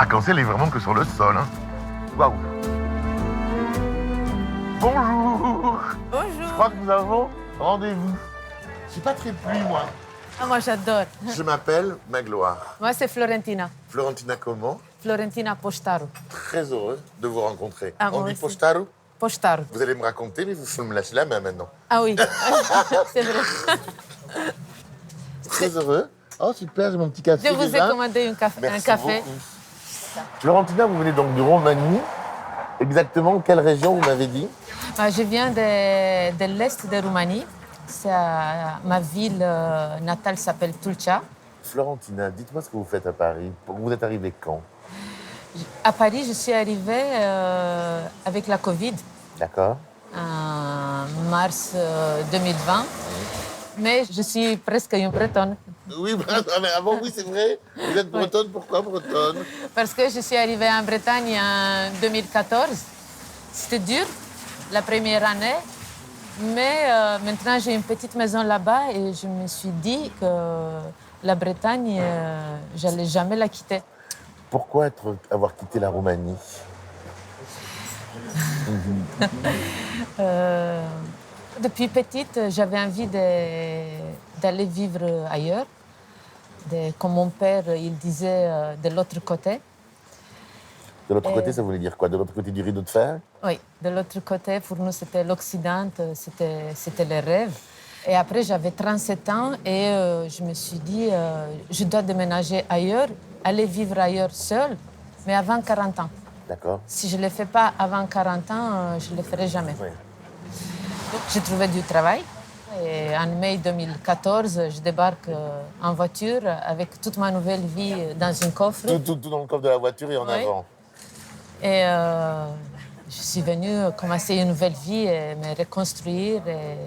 L'arc-en-ciel est vraiment que sur le sol. Hein. Waouh. Bonjour. Bonjour. Je crois que nous avons rendez-vous. Je suis pas très pluie, moi. Ah, moi, j'adore. Je m'appelle Magloire. Moi, c'est Florentina. Florentina comment? Florentina Postaru. Très heureux de vous rencontrer. Ah, On moi dit aussi. Postaru? Postaru. Vous allez me raconter, mais vous me lâchez la main maintenant. Ah oui, c'est vrai. Très heureux. Oh, super, j'ai mon petit café Je vous ai déjà. commandé un café. Merci beaucoup. Florentina, vous venez donc de Roumanie. Exactement, quelle région vous m'avez dit? Je viens de l'est de Roumanie. Ma ville natale s'appelle Tulcea. Florentina, dites-moi ce que vous faites à Paris. Vous êtes arrivée quand? À Paris, je suis arrivée avec la Covid. D'accord. En mars 2020. Mais je suis presque une Bretonne. Oui, mais avant, oui, c'est vrai. Vous êtes bretonne, pourquoi bretonne? Parce que je suis arrivée en Bretagne en 2014. C'était dur, la première année. Mais maintenant, j'ai une petite maison là-bas et je me suis dit que la Bretagne, j'allais jamais la quitter. Pourquoi avoir quitté la Roumanie? Depuis petite, j'avais envie d'aller vivre ailleurs. Comme mon père, il disait, de l'autre côté. De l'autre côté, ça voulait dire quoi? De l'autre côté du rideau de fer? Oui, de l'autre côté, pour nous, c'était l'Occident, c'était le rêve. Et après, j'avais 37 ans et je me suis dit, je dois déménager ailleurs, aller vivre ailleurs seule, mais avant 40 ans. D'accord. Si je ne le fais pas avant 40 ans, je ne le ferai jamais. Oui. Donc, j'ai trouvé du travail. Et en mai 2014, je débarque en voiture avec toute ma nouvelle vie dans un coffre. Tout dans le coffre de la voiture et en Oui. avant. Et je suis venue commencer une nouvelle vie et me reconstruire et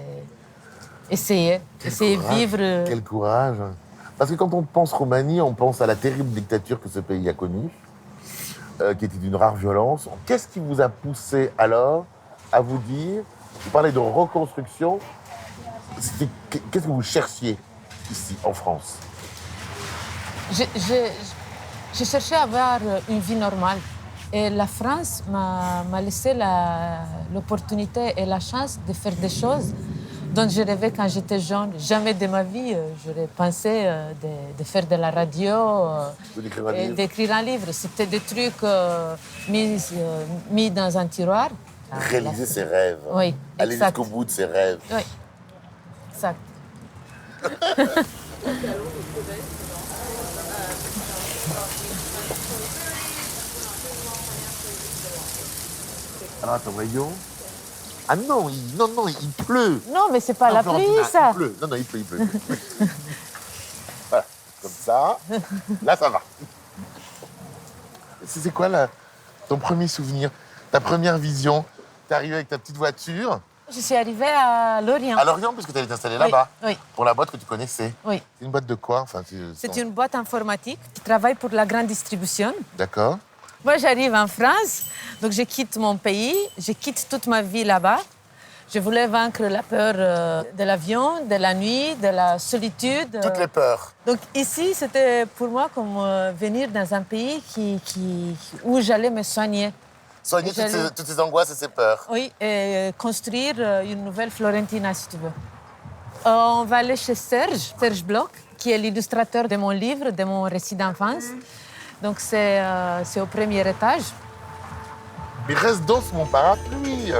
essayer de vivre. Quel courage. Parce que quand on pense Roumanie, on pense à la terrible dictature que ce pays a connue, qui était d'une rare violence. Qu'est-ce qui vous a poussé alors à vous dire, vous parlez de reconstruction, qu'est-ce que vous cherchiez ici, en France? Je cherchais à avoir une vie normale. Et la France m'a laissé l'opportunité et la chance de faire des choses dont je rêvais quand j'étais jeune. Jamais de ma vie, j'aurais pensé de faire de la radio et d'écrire un livre. C'était des trucs mis dans un tiroir. Réaliser ses rêves. Oui, aller exact. jusqu'au bout de ses rêves. Oui, exact. Alors attends, voyons. Ah non, il pleut. Non, mais c'est pas la pluie, ça. Il pleut. Non, il pleut. Voilà, comme ça. Là, ça va. C'est quoi ton premier souvenir, ta première vision? T'es arrivé avec ta petite voiture. Je suis arrivée à Lorient. À Lorient, parce que tu allais t'installer là-bas. Oui. Pour la boîte que tu connaissais. Oui. C'est une boîte de quoi? C'est une boîte informatique qui travaille pour la grande distribution. D'accord. Moi, j'arrive en France, donc je quitte mon pays, je quitte toute ma vie là-bas. Je voulais vaincre la peur de l'avion, de la nuit, de la solitude. Toutes les peurs. Donc ici, c'était pour moi comme venir dans un pays où j'allais me soigner. Soigner toutes ces angoisses et ces peurs. Oui, et construire une nouvelle Florentina, si tu veux. On va aller chez Serge Bloch, qui est l'illustrateur de mon livre, de mon récit d'enfance. Donc c'est au premier étage. Mais reste dans mon parapluie.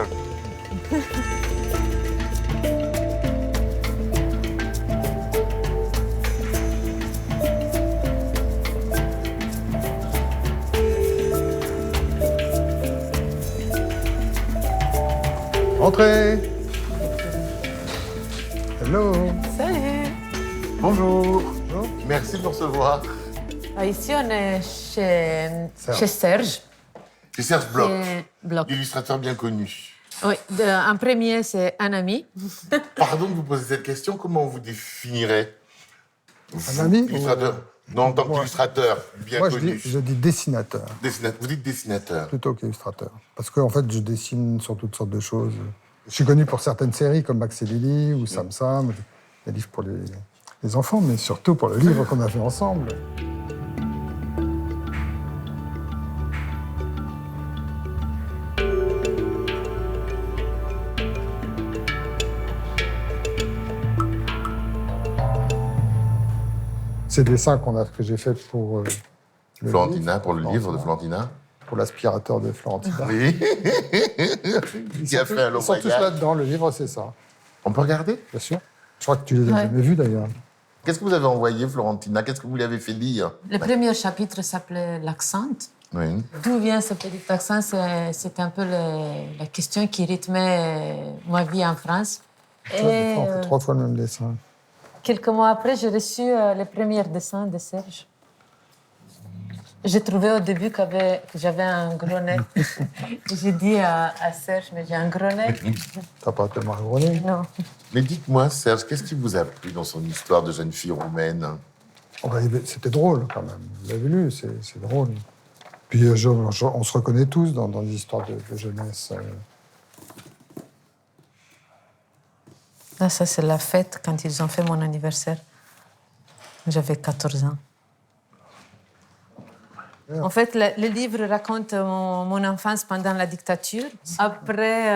Entrez. Hello. Salut. Bonjour. Bonjour. Merci de nous recevoir. Ici, on est chez Serge. C'est Serge Bloch, Bloch. illustrateur bien connu. Oui, en premier, c'est un ami. Pardon de vous poser cette question, comment vous définirez Un ami illustrateur? Non, en tant qu'illustrateur bien Moi, connu. je dis dessinateur Vous dites dessinateur. plutôt qu'illustrateur. Parce qu'en fait, je dessine sur toutes sortes de choses. Je suis connu pour certaines séries comme Max et Lily ou Sam Sam, des livres pour les enfants, mais surtout pour le livre qu'on a fait ensemble. ces dessins que j'ai fait pour le Florentina, livre, pour le livre de Florentina. pour l'aspirateur de Florentina. Oui. Qui a fait un long Ils sont tous voyage. là-dedans, le livre, c'est ça, On peut regarder? bien sûr. Je crois que tu les as Ouais. jamais vus, d'ailleurs. Qu'est-ce que vous avez envoyé, Florentina? Qu'est-ce que vous lui avez fait lire? Le premier chapitre s'appelait l'accent. Oui. D'où vient ce petit accent? C'est un peu la question qui rythmait ma vie en France. Tu vois, des Et fois, on fait 3 fois le même dessin. quelques mois après, j'ai reçu les premiers dessins de Serge. J'ai trouvé au début que j'avais un gros nez. J'ai dit à Serge, mais j'ai un gros nez. T'as pas tellement rigolé. Non. Mais dites-moi, Serge, qu'est-ce qui vous a plu dans son histoire de jeune fille roumaine? Oh, bah, c'était drôle, quand même. Vous l'avez lu, c'est drôle. Puis on se reconnaît tous dans des histoires de jeunesse. Là, ça, c'est la fête quand ils ont fait mon anniversaire. J'avais 14 ans. En fait, le livre raconte mon enfance pendant la dictature. Après,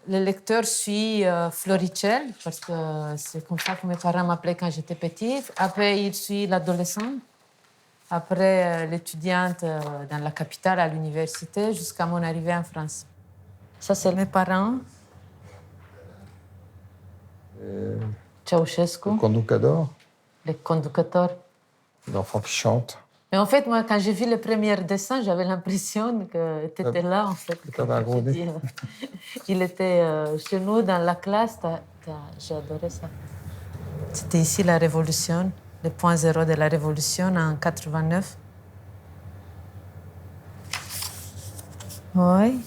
le lecteur suit Florichel, parce que c'est comme ça que mes parents m'appelaient quand j'étais petite. Après, il suit l'adolescent. Après, l'étudiante dans la capitale, à l'université, jusqu'à mon arrivée en France. Ça, c'est mes parents. Ceausescu, Conducador, les conducteurs. l'enfant qui chante. Mais en fait, moi, quand j'ai vu le premier dessin, j'avais l'impression que tu étais là, en fait. T'avais un gros J'ai nez. dit, il était chez nous, dans la classe. J'ai adoré ça. C'était ici la révolution, le point zéro de la révolution en 89. Oui.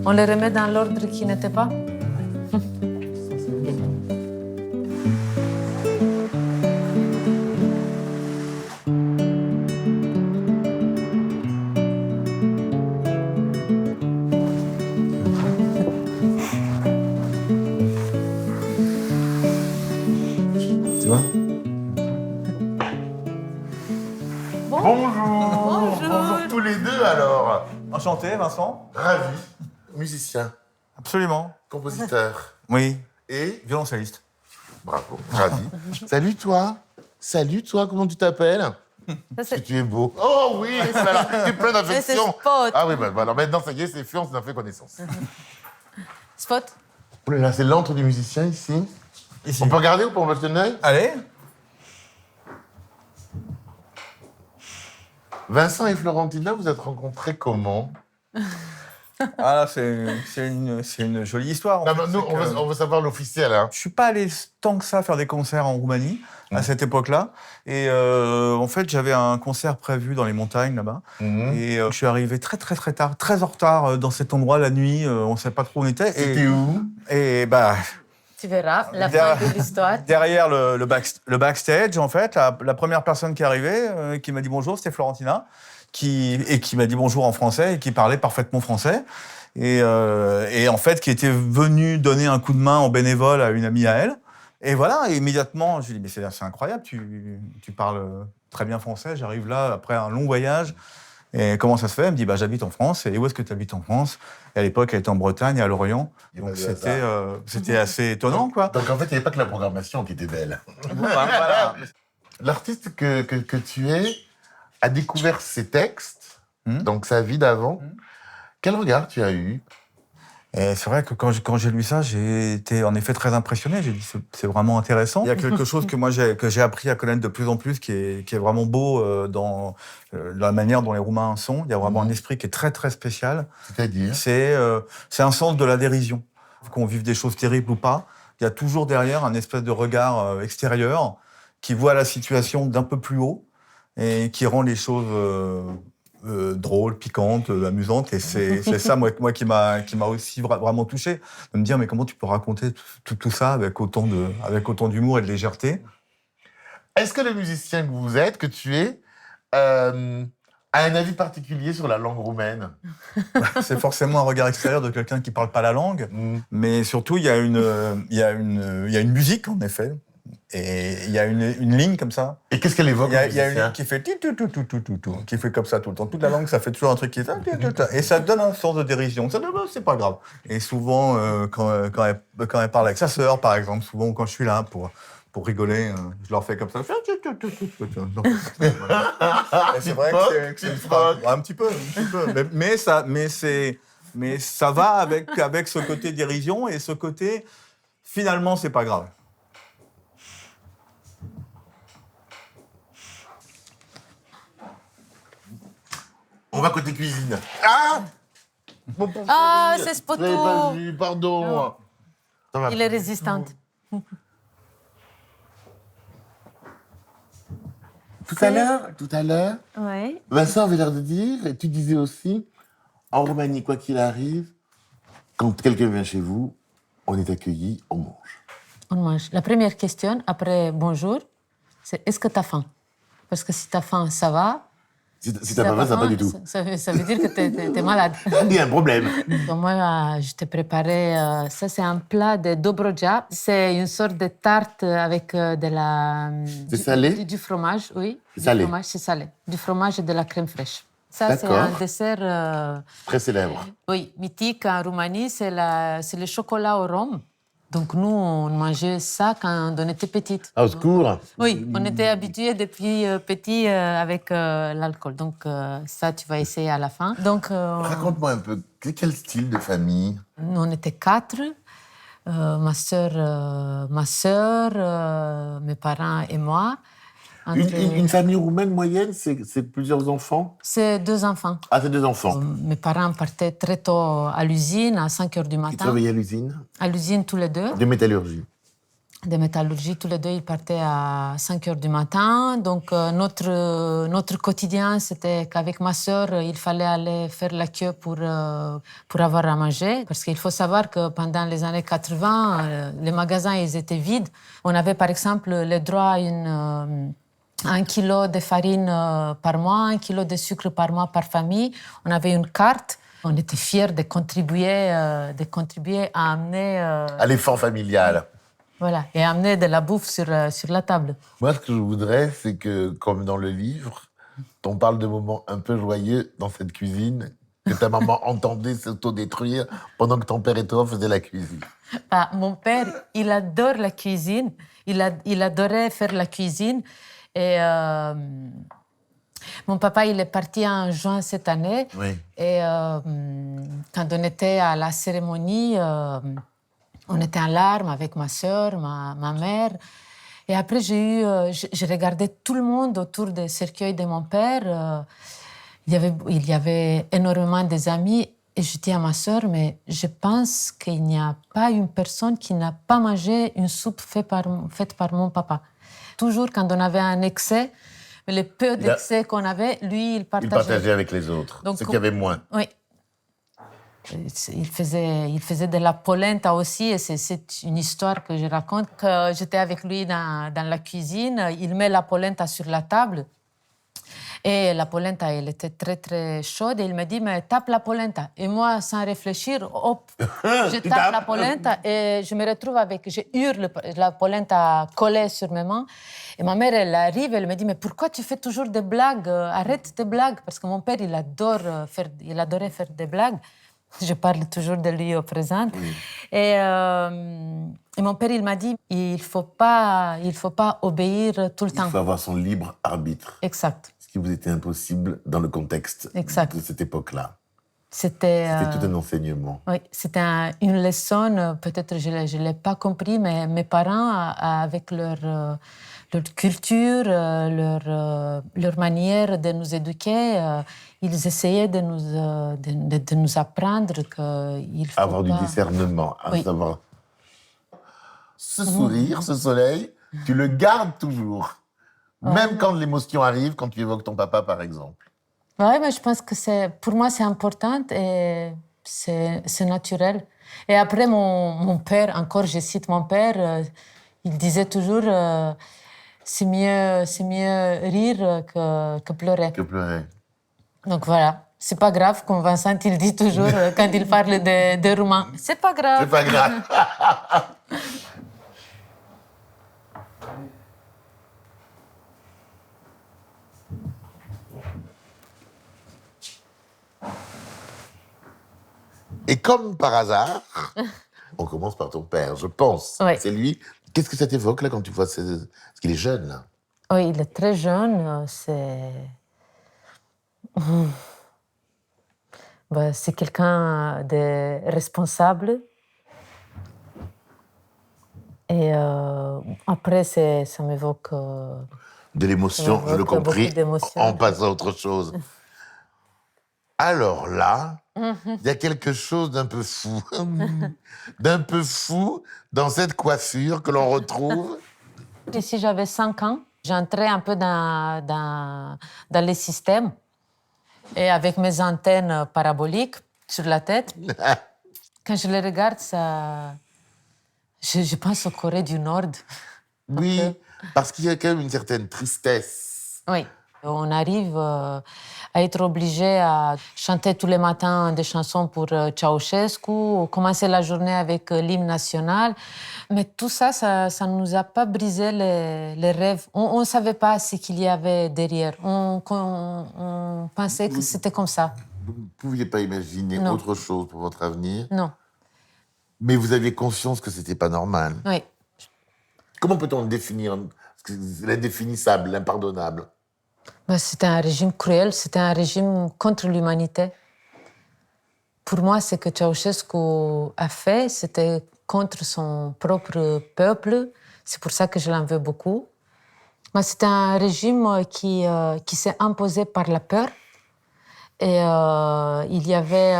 On les remet dans l'ordre qui n'était pas. Tu vois? Bonjour. Bonjour. tous les deux alors. Enchanté, Vincent. Ravi. Musicien, Absolument. compositeur Oui, et violoncelliste. bravo, ravi. Salut toi. Salut toi, comment tu t'appelles? Ça, Parce que c'est- tu es beau. Oh oui, oh là là, tu es plein d'affection. c'est Spot. Ah oui, bah, alors maintenant ça y est, c'est fait, on s'en a fait connaissance. Spot. Oh là là, c'est l'antre du musicien ici. Ici. On peut regarder ou pas, on va jeter un œil? Allez. Vincent et Florentina, vous êtes rencontrés comment? Ah là, c'est une jolie histoire. En Non, fait, mais nous, c'est que on veut savoir l'officiel. Hein. je suis pas allé tant que ça faire des concerts en Roumanie à cette époque-là. Et en fait, j'avais un concert prévu dans les montagnes là-bas. Et je suis arrivé très tard, très en retard dans cet endroit la nuit. On ne savait pas trop où on était. C'était où? Et bah, Tu verras la Derrière- fin de l'histoire. derrière le backstage, en fait, la première personne qui est arrivée, qui m'a dit bonjour, c'était Florentina, qui m'a dit bonjour en français et qui parlait parfaitement français. Et en fait, qui était venue donner un coup de main en bénévole à une amie à elle. Et voilà, et immédiatement, je lui ai dit, mais c'est incroyable, tu parles très bien français, j'arrive là après un long voyage. Et comment ça se fait? Elle me dit, bah, j'habite en France. Et où est-ce que tu habites en France? Et à l'époque, elle était en Bretagne, à Lorient. Il y a Donc pas de hasard. c'était assez étonnant, quoi. Donc en fait, il n'y avait pas que la programmation qui était belle. Voilà. L'artiste que tu es a découvert ses textes, Hmm. donc sa vie d'avant. Quel regard tu as eu? Et c'est vrai que quand j'ai lu ça, j'ai été en effet très impressionné. J'ai dit c'est vraiment intéressant. Il y a quelque chose que moi j'ai appris à connaître de plus en plus qui est vraiment beau dans la manière dont les Roumains sont. Il y a vraiment un esprit qui est très spécial. C'est-à-dire? C'est un sens de la dérision. Qu'on vive des choses terribles ou pas, il y a toujours derrière un espèce de regard extérieur qui voit la situation d'un peu plus haut et qui rend les choses drôles, piquantes, amusantes. Et c'est ça, moi qui m'a aussi vraiment touché, de me dire, mais comment tu peux raconter tout ça avec autant d'humour et de légèreté? Est-ce que le musicien que vous êtes, que tu es, a un avis particulier sur la langue roumaine? C'est forcément un regard extérieur de quelqu'un qui parle pas la langue, Hmm. mais surtout, il y a une musique, en effet, Et il y a une ligne comme ça. Et qu'est-ce qu'elle évoque? Il y a une ligne qui fait tout, qui fait comme ça tout le temps. Toute la langue, ça fait toujours un truc qui est et ça donne un sens de dérision. Ça, c'est pas grave. Et souvent, quand elle parle avec sa sœur, par exemple, souvent quand je suis là pour rigoler, je leur fais comme ça. Et c'est vrai que c'est une phrase. Un petit peu. Mais ça va avec ce côté dérision et ce côté finalement c'est pas grave. On va côté cuisine. Ah bon, Ah, c'est Spoto. J'avais pas vu, pardon. Ça va. Il est résistant. Tout à l'heure, Ouais. Vincent avait l'air de dire, et tu disais aussi, en Roumanie, quoi qu'il arrive, quand quelqu'un vient chez vous, on est accueilli, on mange. On mange. La première question, après bonjour, c'est est-ce que tu as faim? Parce que si tu as faim, ça va. Si t'as pas faim, ça va pas du tout. Ça veut dire que tu es malade. Il y a un problème. Donc moi, je t'ai préparé, ça c'est un plat de dobrodja. C'est une sorte de tarte avec de la... C'est salé? Du fromage, oui. C'est salé? Du fromage, c'est salé. Du fromage et de la crème fraîche. Ça, c'est D'accord. un dessert... Très célèbre. oui, mythique en Roumanie, c'est le chocolat au rhum. Donc nous, on mangeait ça quand on était petite. Ah, au secours. Oui, on était habitués depuis petit avec l'alcool. Donc ça, tu vas essayer à la fin. Donc Raconte-moi un peu, quel style de famille? nous, on était 4. Ma sœur, mes parents et moi. Une famille roumaine moyenne, c'est plusieurs enfants? C'est 2 enfants. Ah, c'est 2 enfants. Mes parents partaient très tôt à l'usine, à 5 heures du Ils matin. travaillaient à l'usine? À l'usine, tous les deux. De métallurgie. De métallurgie, tous les deux, ils partaient à 5 heures du matin. Donc, notre quotidien, c'était qu'avec ma sœur, il fallait aller faire la queue pour avoir à manger. Parce qu'il faut savoir que pendant les années 80, les magasins, ils étaient vides. On avait, par exemple, le droit à 1 kilo de farine par mois, 1 kilo de sucre par mois par famille. On avait une carte. On était fiers de contribuer à amener... À l'effort familial. Voilà, et amener de la bouffe sur la table. Moi, ce que je voudrais, c'est que, comme dans le livre, on parle de moments un peu joyeux dans cette cuisine, que ta maman entendait s'autodétruire pendant que ton père et toi faisaient la cuisine. Ah, mon père, il adore la cuisine. Il adorait faire la cuisine. Et mon papa, il est parti en juin cette année. Oui. Et quand on était à la cérémonie, on était en larmes avec ma sœur, ma mère. Et après, j'ai regardé tout le monde autour du cercueil de mon père. Il y avait énormément des amis. Et je dis à ma sœur, mais je pense qu'il n'y a pas une personne qui n'a pas mangé une soupe faite par mon papa. Toujours, quand on avait un excès, le peu d'excès qu'on avait, lui, il partageait. Il partageait avec les autres, Donc, ceux qui avaient moins. Oui. Il faisait de la polenta aussi, et c'est une histoire que je raconte, que j'étais avec lui dans la cuisine, il met la polenta sur la table, et la polenta, elle était très, très chaude, et il me dit, mais tape la polenta. Et moi, sans réfléchir, hop, je tape la polenta, et je me retrouve je hurle la polenta collée sur mes mains. Et ma mère, elle arrive, elle me dit, mais pourquoi tu fais toujours des blagues? Arrête tes blagues. Parce que mon père, il adorait faire des blagues. Je parle toujours de lui au présent. Oui. Et mon père, il m'a dit, il faut pas obéir tout le temps. Il faut avoir son libre arbitre. Exact. Ce qui vous était impossible dans le contexte de cette époque-là. C'était tout un enseignement. Oui, c'était une leçon, peut-être je ne l'ai pas compris, mais mes parents, avec leur culture, leur manière de nous éduquer, ils essayaient de nous apprendre qu'il faut avoir du discernement, à savoir... Ce sourire, ce soleil, tu le gardes toujours. Même quand l'émotion arrive, quand tu évoques ton papa, par exemple. Oui, mais je pense que pour moi, c'est important et c'est naturel. Et après, mon père, encore je cite mon père, il disait toujours c'est mieux rire que pleurer. Que pleurer. Donc voilà, c'est pas grave, comme Vincent il dit toujours quand il parle de roumain. C'est pas grave. C'est pas grave. Et comme par hasard, on commence par ton père, je pense. Oui. C'est lui. Qu'est-ce que ça t'évoque, là, quand tu vois... Parce qu'il est jeune, là. Oui, il est très jeune. C'est quelqu'un de responsable. Et après, ça m'évoque... De l'émotion, je l'ai beaucoup compris, d'émotions. en passant à autre chose. Alors là, il y a quelque chose d'un peu fou. D'un peu fou dans cette coiffure que l'on retrouve. Ici, j'avais 5 ans. J'entrais un peu dans les systèmes. Et avec mes antennes paraboliques sur la tête, quand je les regarde, je pense au Corée du Nord. Oui, parce qu'il y a quand même une certaine tristesse. Oui. On arrive à être obligé à chanter tous les matins des chansons pour Ceausescu, commencer la journée avec l'hymne national. Mais tout ça ne nous a pas brisé les rêves. On ne savait pas ce qu'il y avait derrière. On pensait que c'était comme ça. Vous ne pouviez pas imaginer Non. autre chose pour votre avenir. Non. Mais vous aviez conscience que c'était pas normal. Oui. Comment peut-on le définir? L'indéfinissable, l'impardonnable. C'était un régime cruel, c'était un régime contre l'humanité. Pour moi, ce que Ceausescu a fait, c'était contre son propre peuple. C'est pour ça que je l'en veux beaucoup. Mais c'était un régime qui s'est imposé par la peur. Et il y avait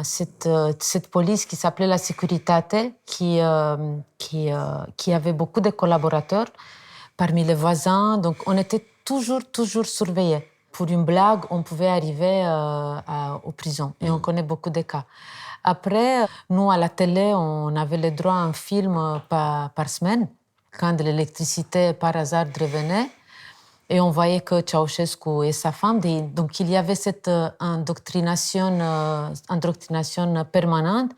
cette police qui s'appelait la Securitate, qui avait beaucoup de collaborateurs parmi les voisins. Donc, on était toujours surveillés. Pour une blague, on pouvait arriver aux prisons. Et on connaît beaucoup de cas. Après, nous, à la télé, on avait le droit à un film par semaine, quand l'électricité, par hasard, revenait. Et on voyait que Ceausescu et sa femme, donc il y avait cette indoctrination permanente.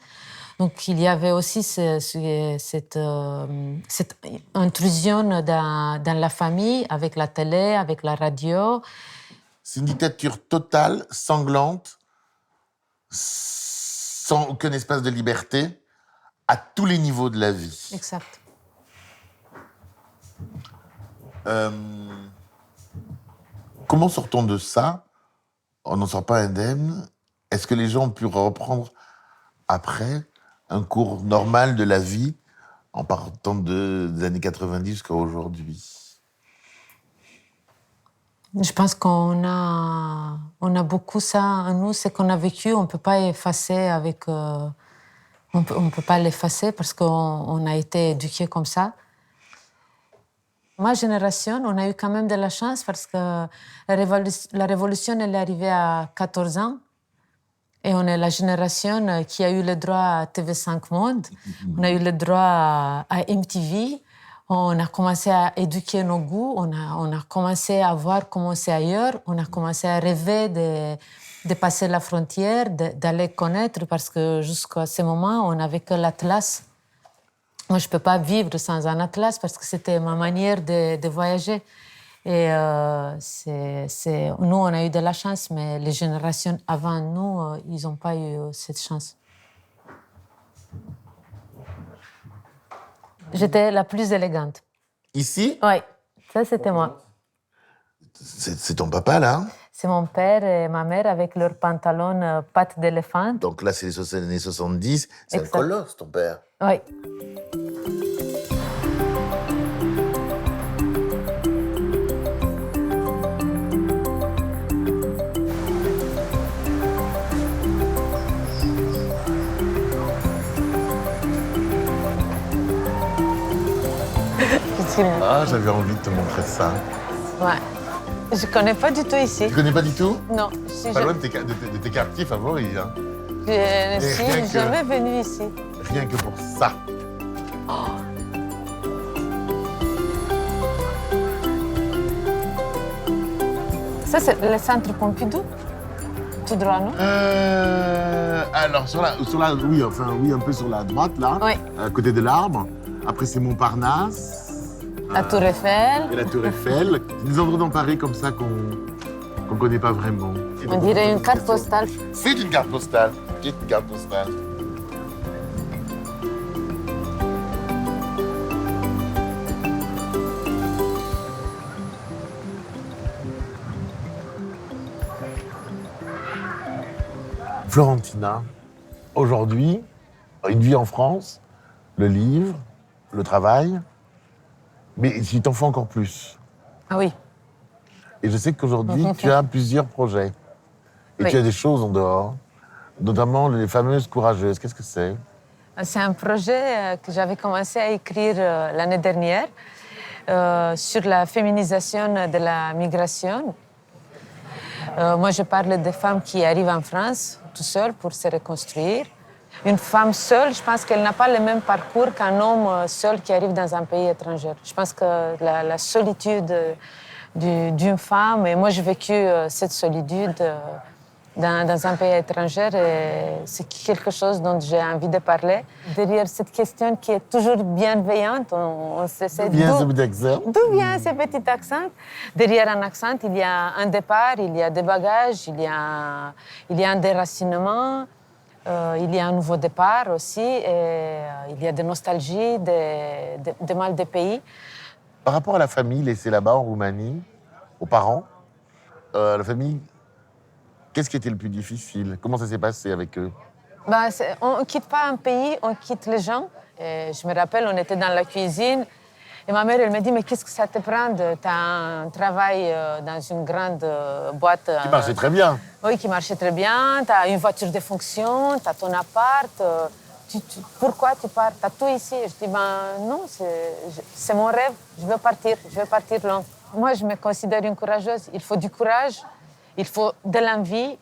Donc il y avait aussi cette intrusion dans la famille, avec la télé, avec la radio. C'est une dictature totale, sanglante, sans aucun espace de liberté, à tous les niveaux de la vie. Exact. Comment sort-on de ça? On n'en sort pas indemne. Est-ce que les gens ont pu reprendre après un cours normal de la vie en partant des années 90 jusqu'à aujourd'hui? Je pense qu'on a beaucoup ça en nous. Ce qu'on a vécu, on ne peut pas effacer avec... on peut pas l'effacer parce qu'on a été éduqués comme ça. Ma génération, on a eu quand même de la chance parce que la révolution, elle est arrivée à 14 ans. Et on est la génération qui a eu le droit à TV5 Monde. On a eu le droit à MTV. On a commencé à éduquer nos goûts. On a commencé à voir comment c'est ailleurs. On a commencé à rêver de passer la frontière, d'aller connaître, parce que jusqu'à ce moment, on n'avait que l'Atlas. Moi, je ne peux pas vivre sans un atlas parce que c'était ma manière de voyager. Et nous, on a eu de la chance, mais les générations avant nous, ils n'ont pas eu cette chance. J'étais la plus élégante. Ici? Oui, ça, c'était moi. C'est ton papa, là? C'est mon père et ma mère avec leurs pantalons pattes d'éléphant. Donc là, c'est les années 70. C'est Exact. un colosse, ton père. Oui. Ah, j'avais envie de te montrer ça. Ouais. Je ne connais pas du tout ici. Tu connais pas du tout? Non. Pas loin de tes quartiers favoris, hein. Je ne rien suis que- jamais venue ici. Rien que pour ça. Ça, c'est le centre Pompidou? Tout droit, non? Alors, oui, un peu sur la droite, là, Oui. à côté de l'arbre. Après, c'est Montparnasse. La Tour Eiffel. Et la Tour Eiffel. C'est des endroits dans Paris comme ça qu'on connaît pas vraiment. On dirait une carte postale. C'est une carte postale. Regarde tout ça. Florentina, aujourd'hui, une vie en France, le livre, le travail, mais tu t'en fais encore plus. Ah oui. Et je sais qu'aujourd'hui, tu as plusieurs projets. Et Oui. tu as des choses en dehors, notamment les fameuses courageuses. Qu'est-ce que c'est? C'est un projet que j'avais commencé à écrire l'année dernière sur la féminisation de la migration. Moi, je parle des femmes qui arrivent en France tout seules pour se reconstruire. Une femme seule, je pense qu'elle n'a pas le même parcours qu'un homme seul qui arrive dans un pays étranger. Je pense que la solitude d'une femme, et moi j'ai vécu cette solitude dans un pays étranger, et c'est quelque chose dont j'ai envie de parler. Derrière cette question qui est toujours bienveillante, on s'essaie D'où vient ce petit accent? D'où vient ce petit accent? Derrière un accent, il y a un départ, il y a des bagages, il y a un déracinement, il y a un nouveau départ aussi, et il y a des nostalgies, des mal des pays. Par rapport à la famille laissée là-bas en Roumanie, aux parents, la famille, qu'est-ce qui était le plus difficile? Comment ça s'est passé avec eux? On ne quitte pas un pays, on quitte les gens. Et je me rappelle, on était dans la cuisine et ma mère, elle me dit, mais qu'est-ce que ça te prend? Tu as un travail dans une grande boîte. Qui marchait très bien. Oui, qui marchait très bien. Tu as une voiture de fonction, tu as ton appart. Pourquoi tu pars? Tu as tout ici. Et je dis, non, c'est mon rêve. Je veux partir loin. Moi, je me considère une courageuse. Il faut du courage, il faut de l'envie.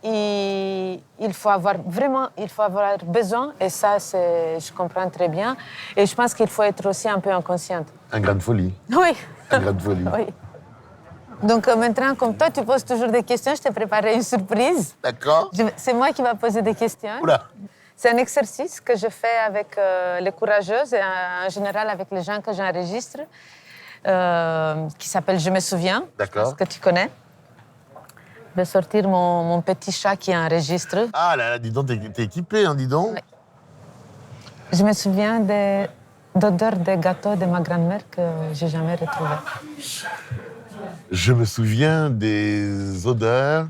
Et il faut avoir besoin, et ça, je comprends très bien. Et je pense qu'il faut être aussi un peu inconsciente. Un grain de folie. Oui. Un grain de folie. Oui. Donc maintenant, comme toi, tu poses toujours des questions, je t'ai préparé une surprise. D'accord. C'est moi qui vais poser des questions. Oula. C'est un exercice que je fais avec les courageuses, et en général avec les gens que j'enregistre, qui s'appelle Je me souviens. D'accord. Je pense que tu connais. Je vais sortir mon petit chat qui enregistre. Ah là là, dis donc, t'es équipé, hein, dis donc. Oui. Je me souviens d'odeur des gâteaux de ma grand-mère que j'ai jamais retrouvée. Je me souviens des odeurs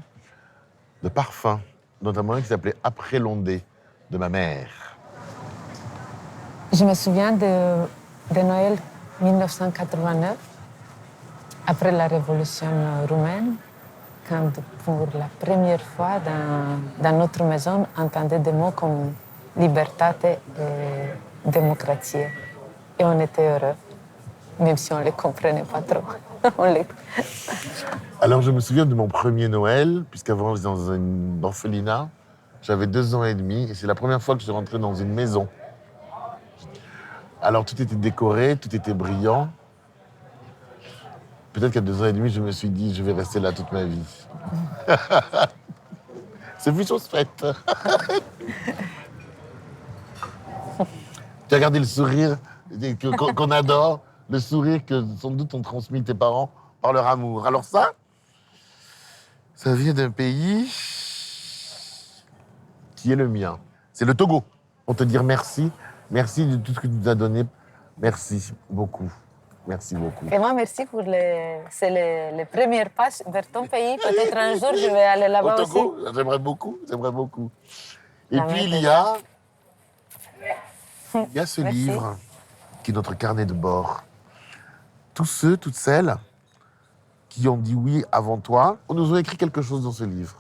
de parfums, notamment un qui s'appelait Après l'ondée, de ma mère. Je me souviens de Noël 1989, après la révolution roumaine, quand pour la première fois dans notre maison, on entendait des mots comme liberté et démocratie. Et on était heureux, même si on ne les comprenait pas trop. Alors je me souviens de mon premier Noël, puisqu'avant j'étais dans une orphelinat. J'avais 2 ans et demi et c'est la première fois que je suis rentré dans une maison. Alors tout était décoré, tout était brillant. Peut-être qu'à 2 ans et demi, je me suis dit, je vais rester là toute ma vie. C'est plus chose faite. Tu as gardé le sourire qu'on adore, le sourire que sans doute ont transmis tes parents par leur amour. Alors ça vient d'un pays qui est le mien. C'est le Togo. Pour te dire merci. Merci de tout ce que tu nous as donné. Merci beaucoup. Merci beaucoup. Et moi, merci pour c'est les premières pas vers ton pays. Peut-être un jour, je vais aller là-bas Au aussi. Togo, j'aimerais beaucoup, j'aimerais beaucoup. Et La puis même il y a ce Merci. livre qui est notre carnet de bord. Tous ceux, toutes celles qui ont dit oui avant toi, nous ont écrit quelque chose dans ce livre.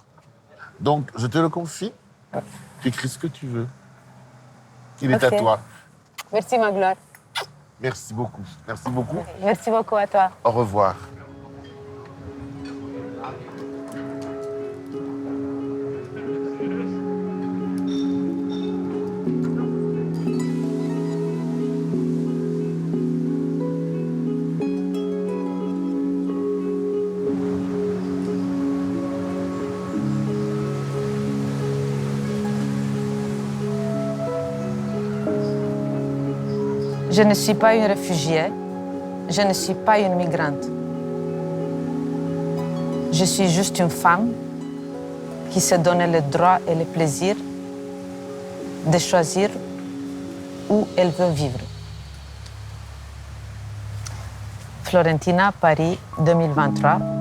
Donc, je te le confie. Tu écris ce que tu veux. Il est à Ok. toi. Merci, ma gloire. Merci beaucoup. Merci beaucoup. Merci beaucoup à toi. Au revoir. Je ne suis pas une réfugiée, je ne suis pas une migrante. Je suis juste une femme qui s'est donné le droit et le plaisir de choisir où elle veut vivre. Florentina, Paris, 2023.